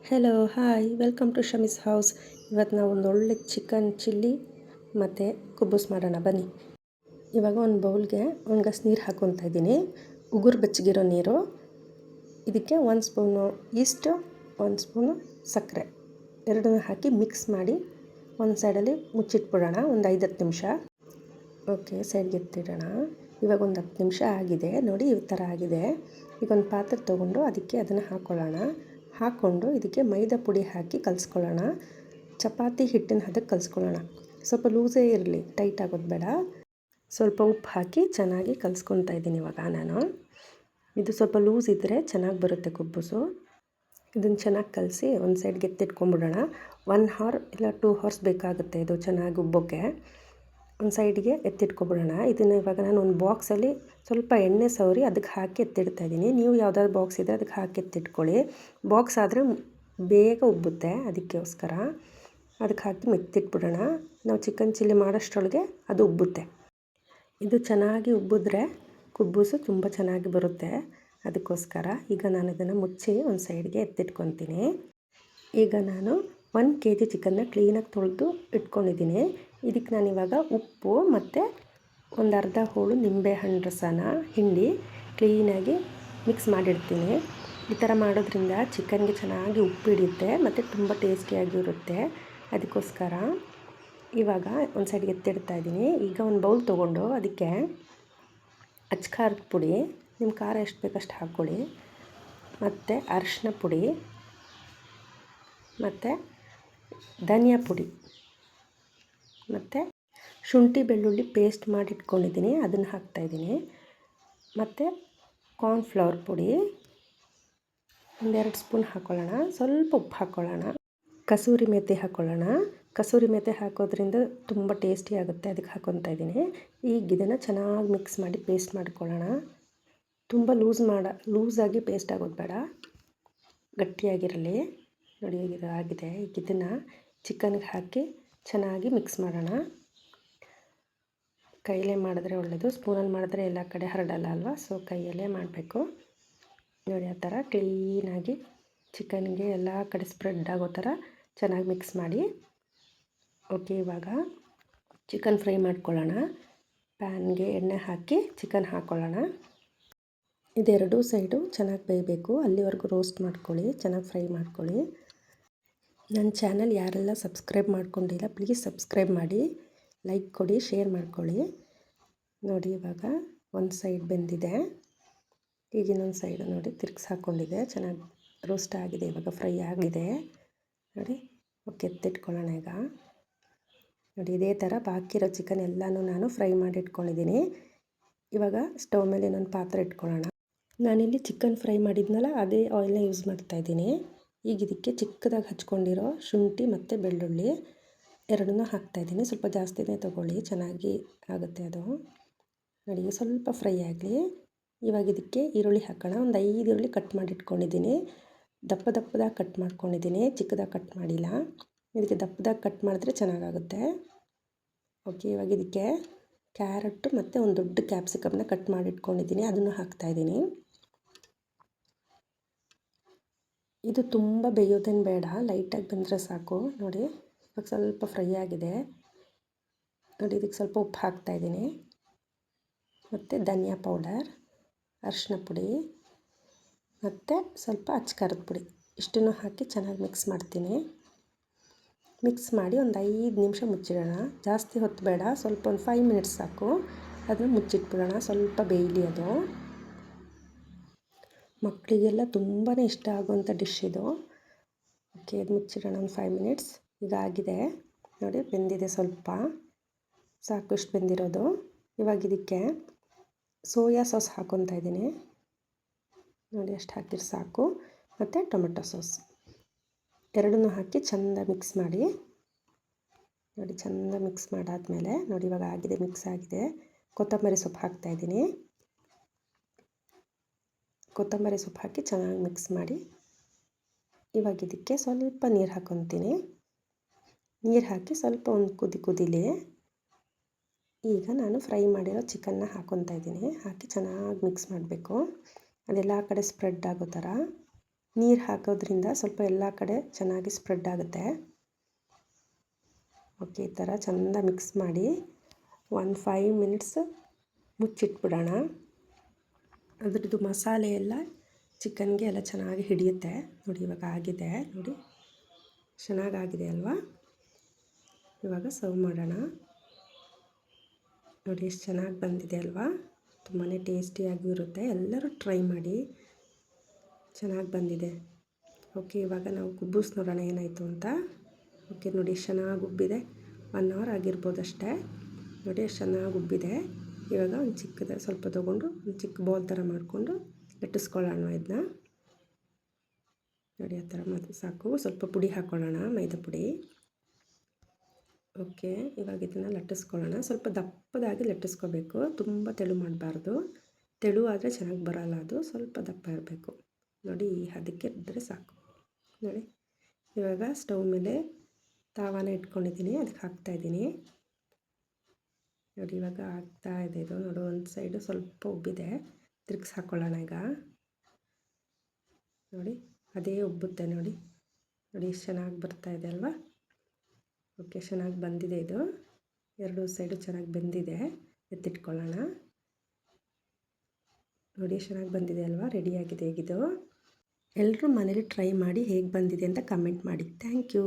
Hello hi welcome to Shami's house. ಇವತ್ತು ನಾವು ಒಂದು ಒಳ್ಳೆ ಚಿಕನ್ ಚಿಲ್ಲಿ ಮತ್ತು ಕುಬ್ಬೂಸ್ ಮಾಡೋಣ ಬನ್ನಿ. ಇವಾಗ ಒಂದು ಬೌಲ್ಗೆ ಒಂದು ಗ್ಲಾಸ್ ನೀರು ಹಾಕ್ಕೊತಾ ಇದ್ದೀನಿ. ಉಗುರು ಬೆಚ್ಚಗಿರೋ ನೀರು. ಇದಕ್ಕೆ 1 ಸ್ಪೂನು ಈಸ್ಟು, 1 ಸ್ಪೂನು ಸಕ್ಕರೆ ಎರಡನ್ನೂ ಹಾಕಿ ಮಿಕ್ಸ್ ಮಾಡಿ ಒಂದು ಸೈಡಲ್ಲಿ ಮುಚ್ಚಿಟ್ಬಿಡೋಣ ಒಂದು 5-10 ನಿಮಿಷ. ಓಕೆ, ಸೈಡ್ಗೆ ಎತ್ತಿಡೋಣ. ಇವಾಗ ಒಂದು 10 ನಿಮಿಷ ಆಗಿದೆ ನೋಡಿ, ಈ ಥರ ಆಗಿದೆ. ಈಗ ಒಂದು ಪಾತ್ರೆ ತೊಗೊಂಡು ಅದಕ್ಕೆ ಅದನ್ನು ಹಾಕ್ಕೊಂಡು ಇದಕ್ಕೆ ಮೈದಾ ಪುಡಿ ಹಾಕಿ ಕಲಿಸ್ಕೊಳ್ಳೋಣ. ಚಪಾತಿ ಹಿಟ್ಟಿನ ಹದಕ್ಕೆ ಕಲಿಸ್ಕೊಳ್ಳೋಣ. ಸ್ವಲ್ಪ ಲೂಸೇ ಇರಲಿ, ಟೈಟ್ ಆಗೋದು ಬೇಡ. ಸ್ವಲ್ಪ ಉಪ್ಪು ಹಾಕಿ ಚೆನ್ನಾಗಿ ಕಲಿಸ್ಕೊತಾ ಇದ್ದೀನಿ ಇವಾಗ ನಾನು. ಇದು ಸ್ವಲ್ಪ ಲೂಸ್ ಇದ್ದರೆ ಚೆನ್ನಾಗಿ ಬರುತ್ತೆ ಕುಬ್ಬೂಸು. ಇದನ್ನು ಚೆನ್ನಾಗಿ ಕಲಸಿ ಒಂದು ಸೈಡ್ಗೆ ಎತ್ತಿಟ್ಕೊಂಡ್ಬಿಡೋಣ. 1 ಅವರ್ ಇಲ್ಲ 2 ಅವರ್ಸ್ ಬೇಕಾಗುತ್ತೆ ಇದು ಚೆನ್ನಾಗಿ ಉಬ್ಬೋಕ್ಕೆ. ಒಂದು ಸೈಡ್ಗೆ ಎತ್ತಿಟ್ಕೊಬಿಡೋಣ. ಇದನ್ನು ಇವಾಗ ನಾನು ಒಂದು ಬಾಕ್ಸಲ್ಲಿ ಸ್ವಲ್ಪ ಎಣ್ಣೆ ಸವರಿ ಅದಕ್ಕೆ ಹಾಕಿ ಎತ್ತಿಡ್ತಾಯಿದ್ದೀನಿ. ನೀವು ಯಾವುದಾದ್ರು ಬಾಕ್ಸ್ ಇದ್ದರೆ ಅದಕ್ಕೆ ಹಾಕಿ ಎತ್ತಿಟ್ಕೊಳ್ಳಿ. ಬಾಕ್ಸ್ ಆದರೆ ಬೇಗ ಉಬ್ಬುತ್ತೆ, ಅದಕ್ಕೋಸ್ಕರ ಅದಕ್ಕೆ ಹಾಕಿ ಮೆತ್ತಿಟ್ಬಿಡೋಣ. ನಾವು ಚಿಕನ್ ಚಿಲ್ಲಿ ಮಾಡೋಷ್ಟರೊಳಗೆ ಅದು ಉಬ್ಬುತ್ತೆ. ಇದು ಚೆನ್ನಾಗಿ ಉಬ್ಬಿದ್ರೆ ಕುಬ್ಬೂಸು ತುಂಬ ಚೆನ್ನಾಗಿ ಬರುತ್ತೆ. ಅದಕ್ಕೋಸ್ಕರ ಈಗ ನಾನು ಇದನ್ನು ಮುಚ್ಚಿ ಒಂದು ಸೈಡ್ಗೆ ಎತ್ತಿಟ್ಕೊತೀನಿ. ಈಗ ನಾನು 1 kg ಚಿಕನ್ನ ಕ್ಲೀನಾಗಿ ತೊಳೆದು ಇಟ್ಕೊಂಡಿದ್ದೀನಿ. ಇದಕ್ಕೆ ನಾನಿವಾಗ ಉಪ್ಪು ಮತ್ತು ಒಂದು ಅರ್ಧ ಹೋಳು ನಿಂಬೆಹಣ್ಣು ರಸನ ಹಿಂಡಿ ಕ್ಲೀನಾಗಿ ಮಿಕ್ಸ್ ಮಾಡಿಡ್ತೀನಿ. ಈ ಥರ ಮಾಡೋದ್ರಿಂದ ಚಿಕನ್ಗೆ ಚೆನ್ನಾಗಿ ಉಪ್ಪು ಹಿಡಿಯುತ್ತೆ ಮತ್ತು ತುಂಬ ಟೇಸ್ಟಿಯಾಗಿರುತ್ತೆ. ಅದಕ್ಕೋಸ್ಕರ ಇವಾಗ ಒಂದು ಸೈಡ್ಗೆ ಎತ್ತಿಡ್ತಾ ಇದ್ದೀನಿ. ಈಗ ಒಂದು ಬೌಲ್ ತೊಗೊಂಡು ಅದಕ್ಕೆ ಅಚ್ಚ ಖಾರದ ಪುಡಿ, ನಿಮ್ಮ ಖಾರ ಎಷ್ಟು ಬೇಕಷ್ಟು ಹಾಕ್ಕೊಳ್ಳಿ, ಮತ್ತು ಅರಿಶಿನ ಪುಡಿ ಮತ್ತು ಧನಿಯಾ ಪುಡಿ ಮತ್ತು ಶುಂಠಿ ಬೆಳ್ಳುಳ್ಳಿ ಪೇಸ್ಟ್ ಮಾಡಿ ಇಟ್ಕೊಂಡಿದ್ದೀನಿ, ಅದನ್ನು ಹಾಕ್ತಾಯಿದ್ದೀನಿ. ಮತ್ತು ಕಾರ್ನ್ಫ್ಲವರ್ ಪುಡಿ 1-2 ಸ್ಪೂನ್ ಹಾಕ್ಕೊಳ್ಳೋಣ. ಸ್ವಲ್ಪ ಉಪ್ಪು ಹಾಕ್ಕೊಳ್ಳೋಣ. ಕಸೂರಿ ಮೇಥಿ ಹಾಕ್ಕೊಳ್ಳೋಣ. ಕಸೂರಿ ಮೇಥಿ ಹಾಕೋದ್ರಿಂದ ತುಂಬ ಟೇಸ್ಟಿ ಆಗುತ್ತೆ, ಅದಕ್ಕೆ ಹಾಕ್ಕೊತಾ ಇದ್ದೀನಿ. ಈಗ ಇದನ್ನು ಚೆನ್ನಾಗಿ ಮಿಕ್ಸ್ ಮಾಡಿ ಪೇಸ್ಟ್ ಮಾಡ್ಕೊಳ್ಳೋಣ. ತುಂಬ ಲೂಸಾಗಿ ಪೇಸ್ಟ್ ಆಗೋದು ಬೇಡ, ಗಟ್ಟಿಯಾಗಿರಲಿ. ನೋಡಿ ಇದು ಆಗಿದೆ. ಈಗ ಇದನ್ನು ಚಿಕನ್ಗೆ ಹಾಕಿ ಚೆನ್ನಾಗಿ ಮಿಕ್ಸ್ ಮಾಡೋಣ. ಕೈಯಲ್ಲೇ ಮಾಡಿದ್ರೆ ಒಳ್ಳೆಯದು, ಸ್ಪೂನಲ್ಲಿ ಮಾಡಿದ್ರೆ ಎಲ್ಲ ಕಡೆ ಹರಡಲ್ಲ ಅಲ್ವಾ, ಸೊ ಕೈಯಲ್ಲೇ ಮಾಡಬೇಕು. ನೋಡಿ ಆ ಥರ ಕ್ಲೀನಾಗಿ ಚಿಕನ್ಗೆ ಎಲ್ಲ ಕಡೆ ಸ್ಪ್ರೆಡ್ ಆಗೋ ಥರ ಚೆನ್ನಾಗಿ ಮಿಕ್ಸ್ ಮಾಡಿ. ಓಕೆ, ಇವಾಗ ಚಿಕನ್ ಫ್ರೈ ಮಾಡ್ಕೊಳ್ಳೋಣ. ಪ್ಯಾನ್ಗೆ ಎಣ್ಣೆ ಹಾಕಿ ಚಿಕನ್ ಹಾಕ್ಕೊಳ್ಳೋಣ. ಇದೆರಡೂ ಸೈಡು ಚೆನ್ನಾಗಿ ಬೇಯಬೇಕು, ಅಲ್ಲಿವರೆಗೂ ರೋಸ್ಟ್ ಮಾಡ್ಕೊಳ್ಳಿ, ಚೆನ್ನಾಗಿ ಫ್ರೈ ಮಾಡ್ಕೊಳ್ಳಿ. ನನ್ನ ಚಾನಲ್ ಯಾರೆಲ್ಲ ಸಬ್ಸ್ಕ್ರೈಬ್ ಮಾಡ್ಕೊಂಡಿಲ್ಲ ಪ್ಲೀಸ್ ಸಬ್ಸ್ಕ್ರೈಬ್ ಮಾಡಿ, ಲೈಕ್ ಕೊಡಿ, ಶೇರ್ ಮಾಡ್ಕೊಳ್ಳಿ. ನೋಡಿ ಇವಾಗ ಒಂದು ಸೈಡ್ ಬೆಂದಿದೆ. ಈಗ ಇನ್ನೊಂದು ಸೈಡು ನೋಡಿ ತಿರ್ಗಿಸಿ ಹಾಕ್ಕೊಂಡಿದೆ, ಚೆನ್ನಾಗಿ ರೋಸ್ಟ್ ಆಗಿದೆ, ಇವಾಗ ಫ್ರೈ ಆಗಿದೆ ನೋಡಿ. ಓಕೆ, ಎತ್ತಿಟ್ಕೊಳ್ಳೋಣ ಈಗ. ನೋಡಿ ಇದೇ ಥರ ಬಾಕಿ ಇರೋ ಚಿಕನ್ ಎಲ್ಲನೂ ನಾನು ಫ್ರೈ ಮಾಡಿ ಇಟ್ಕೊಂಡಿದ್ದೀನಿ. ಇವಾಗ ಸ್ಟವ್ ಮೇಲೆ ಇನ್ನೊಂದು ಪಾತ್ರೆ ಇಟ್ಕೊಳ್ಳೋಣ. ನಾನಿಲ್ಲಿ ಚಿಕನ್ ಫ್ರೈ ಮಾಡಿದ್ನಲ್ಲ ಅದೇ ಆಯಿಲ್ನ ಯೂಸ್ ಮಾಡ್ತಾಯಿದ್ದೀನಿ. ಈಗ ಇದಕ್ಕೆ ಚಿಕ್ಕದಾಗಿ ಹಚ್ಕೊಂಡಿರೋ ಶುಂಠಿ ಮತ್ತು ಬೆಳ್ಳುಳ್ಳಿ ಎರಡನ್ನೂ ಹಾಕ್ತಾಯಿದ್ದೀನಿ. ಸ್ವಲ್ಪ ಜಾಸ್ತಿನೇ ತೊಗೊಳ್ಳಿ, ಚೆನ್ನಾಗಿ ಆಗುತ್ತೆ ಅದು. ನೋಡಿ ಸ್ವಲ್ಪ ಫ್ರೈ ಆಗಲಿ. ಇವಾಗ ಇದಕ್ಕೆ ಈರುಳ್ಳಿ ಹಾಕೋಣ. ಒಂದು 5 ಈರುಳ್ಳಿ ಕಟ್ ಮಾಡಿ ಇಟ್ಕೊಂಡಿದ್ದೀನಿ. ದಪ್ಪದಾಗಿ ಕಟ್ ಮಾಡ್ಕೊಂಡಿದ್ದೀನಿ, ಚಿಕ್ಕದಾಗಿ ಕಟ್ ಮಾಡಿಲ್ಲ. ಇದಕ್ಕೆ ದಪ್ಪದಾಗಿ ಕಟ್ ಮಾಡಿದ್ರೆ ಚೆನ್ನಾಗಾಗುತ್ತೆ. ಓಕೆ, ಇವಾಗ ಇದಕ್ಕೆ ಕ್ಯಾರೆಟು ಮತ್ತು ಒಂದು ದೊಡ್ಡ ಕ್ಯಾಪ್ಸಿಕಮ್ನ ಕಟ್ ಮಾಡಿ ಇಟ್ಕೊಂಡಿದ್ದೀನಿ, ಅದನ್ನು ಹಾಕ್ತಾಯಿದ್ದೀನಿ. ಇದು ತುಂಬ ಬೇಯೋದೇನು ಬೇಡ, ಲೈಟಾಗಿ ಬೆಂದರೆ ಸಾಕು. ನೋಡಿ ಇವಾಗ ಸ್ವಲ್ಪ ಫ್ರೈ ಆಗಿದೆ. ನೋಡಿ ಇದಕ್ಕೆ ಸ್ವಲ್ಪ ಉಪ್ಪು ಹಾಕ್ತಾಯಿದ್ದೀನಿ ಮತ್ತು ಧನಿಯಾ ಪೌಡರ್, ಅರಿಶಿನ ಪುಡಿ ಮತ್ತು ಸ್ವಲ್ಪ ಅಚ್ಚ ಖಾರದ ಪುಡಿ, ಇಷ್ಟನ್ನು ಹಾಕಿ ಚೆನ್ನಾಗಿ ಮಿಕ್ಸ್ ಮಾಡ್ತೀನಿ. ಮಿಕ್ಸ್ ಮಾಡಿ ಒಂದು 5 ನಿಮಿಷ ಮುಚ್ಚಿಡೋಣ. ಜಾಸ್ತಿ ಹೊತ್ತು ಬೇಡ, ಸ್ವಲ್ಪ ಒಂದು 5 ಮಿನಿಟ್ಸ್ ಸಾಕು. ಅದನ್ನು ಮುಚ್ಚಿಟ್ಬಿಡೋಣ, ಸ್ವಲ್ಪ ಬೇಯಲಿ ಅದು. ಮಕ್ಕಳಿಗೆಲ್ಲ ತುಂಬಾ ಇಷ್ಟ ಆಗುವಂಥ ಡಿಶ್ ಇದು. ಓಕೆ, ಇದು ಮುಚ್ಚಿಡೋಣ ಒಂದು 5 ಮಿನಿಟ್ಸ್. ಈಗ ಆಗಿದೆ ನೋಡಿ, ಬೆಂದಿದೆ, ಸ್ವಲ್ಪ ಸಾಕು ಇಷ್ಟು ಬೆಂದಿರೋದು. ಇವಾಗ ಇದಕ್ಕೆ ಸೋಯಾ ಸಾಸ್ ಹಾಕ್ಕೊತಾ ಇದ್ದೀನಿ. ನೋಡಿ ಅಷ್ಟು ಹಾಕಿದ್ರೆ ಸಾಕು. ಮತ್ತು ಟೊಮೆಟೊ ಸಾಸ್ ಎರಡನ್ನೂ ಹಾಕಿ ಚೆಂದ ಮಿಕ್ಸ್ ಮಾಡಿ. ನೋಡಿ ಚೆಂದ ಮಿಕ್ಸ್ ಮಾಡಾದಮೇಲೆ ನೋಡಿ ಇವಾಗ ಆಗಿದೆ, ಮಿಕ್ಸ್ ಆಗಿದೆ. ಕೊತ್ತಂಬರಿ ಸೊಪ್ಪು ಹಾಕ್ತಾಯಿದ್ದೀನಿ. ಕೊತ್ತಂಬರಿ ಸೊಪ್ಪು ಹಾಕಿ ಚೆನ್ನಾಗಿ ಮಿಕ್ಸ್ ಮಾಡಿ. ಇವಾಗ ಇದಕ್ಕೆ ಸ್ವಲ್ಪ ನೀರು ಹಾಕ್ಕೊತೀನಿ. ನೀರು ಹಾಕಿ ಸ್ವಲ್ಪ ಒಂದು ಕುದಿಲಿ. ಈಗ ನಾನು ಫ್ರೈ ಮಾಡಿರೋ ಚಿಕನ್ನ ಹಾಕ್ಕೊತಾ ಇದ್ದೀನಿ. ಹಾಕಿ ಚೆನ್ನಾಗಿ ಮಿಕ್ಸ್ ಮಾಡಬೇಕು, ಅದೆಲ್ಲ ಕಡೆ ಸ್ಪ್ರೆಡ್ ಆಗೋ ಥರ. ನೀರು ಹಾಕೋದ್ರಿಂದ ಸ್ವಲ್ಪ ಎಲ್ಲ ಕಡೆ ಚೆನ್ನಾಗಿ ಸ್ಪ್ರೆಡ್ ಆಗುತ್ತೆ. ಓಕೆ, ಈ ಥರ ಚೆಂದ ಮಿಕ್ಸ್ ಮಾಡಿ ಒಂದು 5 ಮಿನಿಟ್ಸ್ ಮುಚ್ಚಿಟ್ಬಿಡೋಣ. ಅದ್ರದ್ದು ಮಸಾಲೆ ಎಲ್ಲ ಚಿಕನ್ಗೆ ಎಲ್ಲ ಚೆನ್ನಾಗಿ ಹಿಡಿಯುತ್ತೆ. ನೋಡಿ ಇವಾಗ ಆಗಿದೆ, ನೋಡಿ ಚೆನ್ನಾಗಾಗಿದೆ ಅಲ್ವಾ. ಇವಾಗ ಸರ್ವ್ ಮಾಡೋಣ. ನೋಡಿ ಎಷ್ಟು ಚೆನ್ನಾಗಿ ಬಂದಿದೆ ಅಲ್ವಾ. ತುಂಬಾ ಟೇಸ್ಟಿಯಾಗೂ ಇರುತ್ತೆ. ಎಲ್ಲರೂ ಟ್ರೈ ಮಾಡಿ, ಚೆನ್ನಾಗಿ ಬಂದಿದೆ. ಓಕೆ, ಇವಾಗ ನಾವು ಕುಬ್ಬೂಸ್ ನೋಡೋಣ ಏನಾಯಿತು ಅಂತ. ಓಕೆ, ನೋಡಿ ಎಷ್ಟು ಚೆನ್ನಾಗಿ ಉಬ್ಬಿದೆ. 1 ಅವರ್ ಆಗಿರ್ಬೋದು ಅಷ್ಟೇ. ನೋಡಿ ಎಷ್ಟು ಚೆನ್ನಾಗಿ ಉಬ್ಬಿದೆ. ಇವಾಗ ಒಂದು ಚಿಕ್ಕದ ಸ್ವಲ್ಪ ತೊಗೊಂಡು ಒಂದು ಚಿಕ್ಕ ಬೌಲ್ ಥರ ಮಾಡಿಕೊಂಡು ಲಟ್ಟಿಸ್ಕೊಳ್ಳೋಣ ಇದನ್ನ. ನೋಡಿ ಆ ಥರ ಮತ್ತು ಸಾಕು. ಸ್ವಲ್ಪ ಪುಡಿ ಹಾಕ್ಕೊಳ್ಳೋಣ, ಮೈದಾ ಪುಡಿ. ಓಕೆ, ಇವಾಗ ಇದನ್ನು ಲಟ್ಟಿಸ್ಕೊಳ್ಳೋಣ. ಸ್ವಲ್ಪ ದಪ್ಪದಾಗಿ ಲಟ್ಟಿಸ್ಕೋಬೇಕು, ತುಂಬ ತೆಳು ಮಾಡಬಾರ್ದು. ತೆಳು ಆದರೆ ಚೆನ್ನಾಗಿ ಬರೋಲ್ಲ, ಅದು ಸ್ವಲ್ಪ ದಪ್ಪ ಇರಬೇಕು. ನೋಡಿ ಅದಕ್ಕೆ ಇದ್ದರೆ ಸಾಕು. ನೋಡಿ ಇವಾಗ ಸ್ಟವ್ ಮೇಲೆ ತಾವಾನ ಇಟ್ಕೊಂಡಿದ್ದೀನಿ, ಅದಕ್ಕೆ ಹಾಕ್ತಾಯಿದ್ದೀನಿ. ನೋಡಿ ಇವಾಗ ಆಗ್ತಾಯಿದೆ ಇದು. ನೋಡಿ ಒಂದು ಸೈಡು ಸ್ವಲ್ಪ ಉಬ್ಬಿದೆ, ತಿರ್ಗಿಸಿ ಹಾಕ್ಕೊಳ್ಳೋಣ ಈಗ. ನೋಡಿ ಅದೇ ಉಬ್ಬುತ್ತೆ. ನೋಡಿ ನೋಡಿ ಎಷ್ಟು ಚೆನ್ನಾಗಿ ಬರ್ತಾಯಿದೆ ಅಲ್ವಾ. ಓಕೆ, ಚೆನ್ನಾಗಿ ಬಂದಿದೆ ಇದು. 2 ಸೈಡು ಚೆನ್ನಾಗಿ ಬೆಂದಿದೆ. ಎತ್ತಿಟ್ಕೊಳ್ಳೋಣ. ನೋಡಿ ಚೆನ್ನಾಗಿ ಬಂದಿದೆ ಅಲ್ವಾ. ರೆಡಿಯಾಗಿದೆ ಈಗಿದು. ಎಲ್ಲರೂ ಮನೇಲಿ ಟ್ರೈ ಮಾಡಿ ಹೇಗೆ ಬಂದಿದೆ ಅಂತ ಕಮೆಂಟ್ ಮಾಡಿ. Thank you.